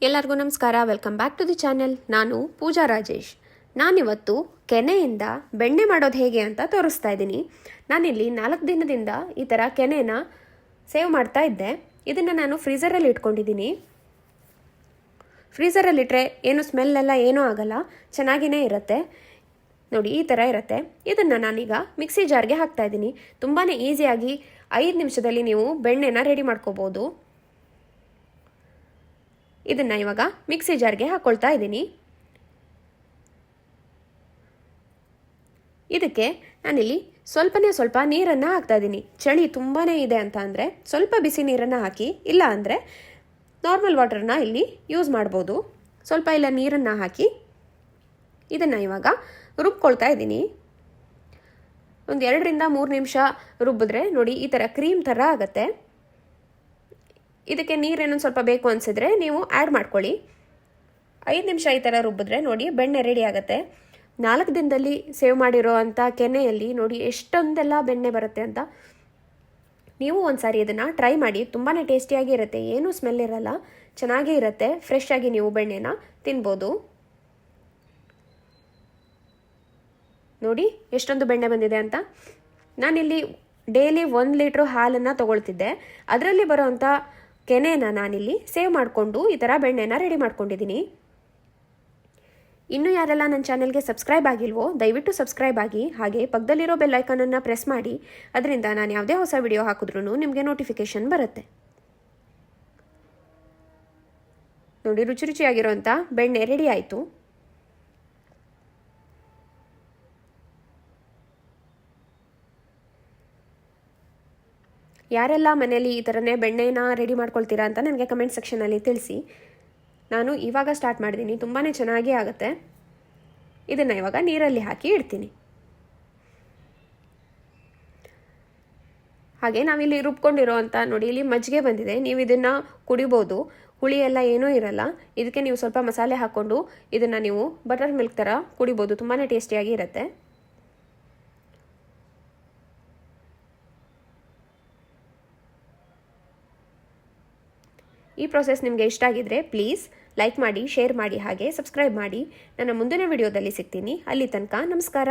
ಎಲ್ಲರಿಗೂ ನಮಸ್ಕಾರ. Welcome back to the channel. ನಾನು ಪೂಜಾ ರಾಜೇಶ್. ನಾನಿವತ್ತು ಕೆನೆಯಿಂದ ಬೆಣ್ಣೆ ಮಾಡೋದು ಹೇಗೆ ಅಂತ ತೋರಿಸ್ತಾ ಇದ್ದೀನಿ. ನಾನಿಲ್ಲಿ 4 ದಿನದಿಂದ ಈ ಥರ ಕೆನೆನ ಸೇವ್ ಮಾಡ್ತಾ ಇದ್ದೆ. ಇದನ್ನು ನಾನು ಫ್ರೀಝರಲ್ಲಿ ಇಟ್ಕೊಂಡಿದ್ದೀನಿ. ಫ್ರೀಝರಲ್ಲಿಟ್ಟರೆ ಏನು ಸ್ಮೆಲ್ಲೆಲ್ಲ ಏನೂ ಆಗಲ್ಲ, ಚೆನ್ನಾಗಿಯೇ ಇರುತ್ತೆ. ನೋಡಿ, ಈ ಥರ ಇರುತ್ತೆ. ಇದನ್ನು ನಾನೀಗ ಮಿಕ್ಸಿ ಜಾರ್ಗೆ ಹಾಕ್ತಾ ಇದ್ದೀನಿ. ತುಂಬಾ ಈಸಿಯಾಗಿ 5 ನಿಮಿಷದಲ್ಲಿ ನೀವು ಬೆಣ್ಣೆನ ರೆಡಿ ಮಾಡ್ಕೋಬೋದು. ಇದನ್ನು ಇವಾಗ ಮಿಕ್ಸಿ ಜಾರ್ಗೆ ಹಾಕ್ಕೊಳ್ತಾ ಇದ್ದೀನಿ. ಇದಕ್ಕೆ ನಾನಿಲ್ಲಿ ಸ್ವಲ್ಪ ನೀರನ್ನು ಹಾಕ್ತಾ ಇದ್ದೀನಿ. ಚಳಿ ತುಂಬಾ ಇದೆ ಅಂತ ಅಂದರೆ ಸ್ವಲ್ಪ ಬಿಸಿ ನೀರನ್ನು ಹಾಕಿ, ಇಲ್ಲ ಅಂದರೆ ನಾರ್ಮಲ್ ವಾಟರ್ನ ಇಲ್ಲಿ ಯೂಸ್ ಮಾಡ್ಬೋದು. ಸ್ವಲ್ಪ ಇಲ್ಲ ನೀರನ್ನು ಹಾಕಿ ಇದನ್ನು ಇವಾಗ ರುಬ್ಕೊಳ್ತಾ ಇದ್ದೀನಿ. ಒಂದು 2 ರಿಂದ 3 ನಿಮಿಷ ರುಬ್ಬಿದ್ರೆ ನೋಡಿ ಈ ಥರ ಕ್ರೀಮ್ ಥರ ಆಗುತ್ತೆ. ಇದಕ್ಕೆ ನೀರೇನೋ ಸ್ವಲ್ಪ ಬೇಕು ಅನಿಸಿದ್ರೆ ನೀವು ಆ್ಯಡ್ ಮಾಡ್ಕೊಳ್ಳಿ. 5 ನಿಮಿಷ ಈ ಥರ ರುಬ್ಬಿದ್ರೆ ನೋಡಿ ಬೆಣ್ಣೆ ರೆಡಿ ಆಗುತ್ತೆ. 4 ದಿನದಲ್ಲಿ ಸೇವ್ ಮಾಡಿರೋ ಅಂಥ ಕೆನೆಯಲ್ಲಿ ನೋಡಿ ಎಷ್ಟೊಂದೆಲ್ಲ ಬೆಣ್ಣೆ ಬರುತ್ತೆ ಅಂತ. ನೀವು ಒಂದು ಸಾರಿ ಇದನ್ನು ಟ್ರೈ ಮಾಡಿ. ತುಂಬಾ ಟೇಸ್ಟಿಯಾಗಿ ಇರುತ್ತೆ, ಏನೂ ಸ್ಮೆಲ್ ಇರಲ್ಲ, ಚೆನ್ನಾಗೇ ಇರುತ್ತೆ. ಫ್ರೆಶ್ ಆಗಿ ನೀವು ಬೆಣ್ಣೆನ ತಿನ್ಬೋದು. ನೋಡಿ ಎಷ್ಟೊಂದು ಬೆಣ್ಣೆ ಬಂದಿದೆ ಅಂತ. ನಾನಿಲ್ಲಿ ಡೈಲಿ 1 ಲೀಟ್ರ್ ಹಾಲನ್ನು ತೊಗೊಳ್ತಿದ್ದೆ. ಅದರಲ್ಲಿ ಬರೋವಂಥ ಕೆನೆನ ನಾನಿಲ್ಲಿ ಸೇವ್ ಮಾಡಿಕೊಂಡು ಈ ಥರ ಬೆಣ್ಣೆನ ರೆಡಿ ಮಾಡ್ಕೊಂಡಿದ್ದೀನಿ. ಇನ್ನೂ ಯಾರೆಲ್ಲ ನನ್ನ ಚಾನೆಲ್ಗೆ ಸಬ್ಸ್ಕ್ರೈಬ್ ಆಗಿಲ್ವೋ ದಯವಿಟ್ಟು ಸಬ್ಸ್ಕ್ರೈಬ್ ಆಗಿ, ಹಾಗೆ ಪಕ್ಕದಲ್ಲಿರೋ ಬೆಲ್ ಐಕಾನನ್ನು ಪ್ರೆಸ್ ಮಾಡಿ. ಅದರಿಂದ ನಾನು ಯಾವುದೇ ಹೊಸ ವಿಡಿಯೋ ಹಾಕಿದ್ರೂ ನಿಮಗೆ ನೋಟಿಫಿಕೇಷನ್ ಬರುತ್ತೆ. ನೋಡಿ, ರುಚಿಯಾಗಿರೋಂಥ ಬೆಣ್ಣೆ ರೆಡಿ ಆಯಿತು. ಯಾರೆಲ್ಲ ಮನೆಯಲ್ಲಿ ಈ ಥರನೇ ಬೆಣ್ಣೆನ ರೆಡಿ ಮಾಡ್ಕೊಳ್ತೀರಾ ಅಂತ ನನಗೆ ಕಮೆಂಟ್ ಸೆಕ್ಷನಲ್ಲಿ ತಿಳಿಸಿ. ನಾನು ಇವಾಗ ಸ್ಟಾರ್ಟ್ ಮಾಡಿದ್ದೀನಿ, ತುಂಬಾ ಚೆನ್ನಾಗೇ ಆಗುತ್ತೆ. ಇದನ್ನು ಇವಾಗ ನೀರಲ್ಲಿ ಹಾಕಿ ಇಡ್ತೀನಿ. ಹಾಗೆ ನಾವಿಲ್ಲಿ ರುಬ್ಕೊಂಡಿರೋ ಅಂತ ನೋಡಿ ಇಲ್ಲಿ ಮಜ್ಜಿಗೆ ಬಂದಿದೆ. ನೀವು ಇದನ್ನು ಕುಡಿಬೋದು, ಹುಳಿ ಎಲ್ಲ ಏನೂ ಇರಲ್ಲ. ಇದಕ್ಕೆ ನೀವು ಸ್ವಲ್ಪ ಮಸಾಲೆ ಹಾಕ್ಕೊಂಡು ಇದನ್ನು ನೀವು ಬಟರ್ ಮಿಲ್ಕ್ ಥರ ಕುಡಿಬೋದು. ತುಂಬಾ ಟೇಸ್ಟಿಯಾಗಿ ಇರುತ್ತೆ. ಈ ಪ್ರಾಸೆಸ್ ನಿಮಗೆ ಇಷ್ಟ ಆಗಿದ್ರೆ ಪ್ಲೀಸ್ ಲೈಕ್ ಮಾಡಿ, ಶೇರ್ ಮಾಡಿ, ಹಾಗೆ ಸಬ್ಸ್ಕ್ರೈಬ್ ಮಾಡಿ. ನನ್ನ ಮುಂದಿನ ವಿಡಿಯೋದಲ್ಲಿ ಸಿಗ್ತೀನಿ. ಅಲ್ಲಿ ತನಕ ನಮಸ್ಕಾರ.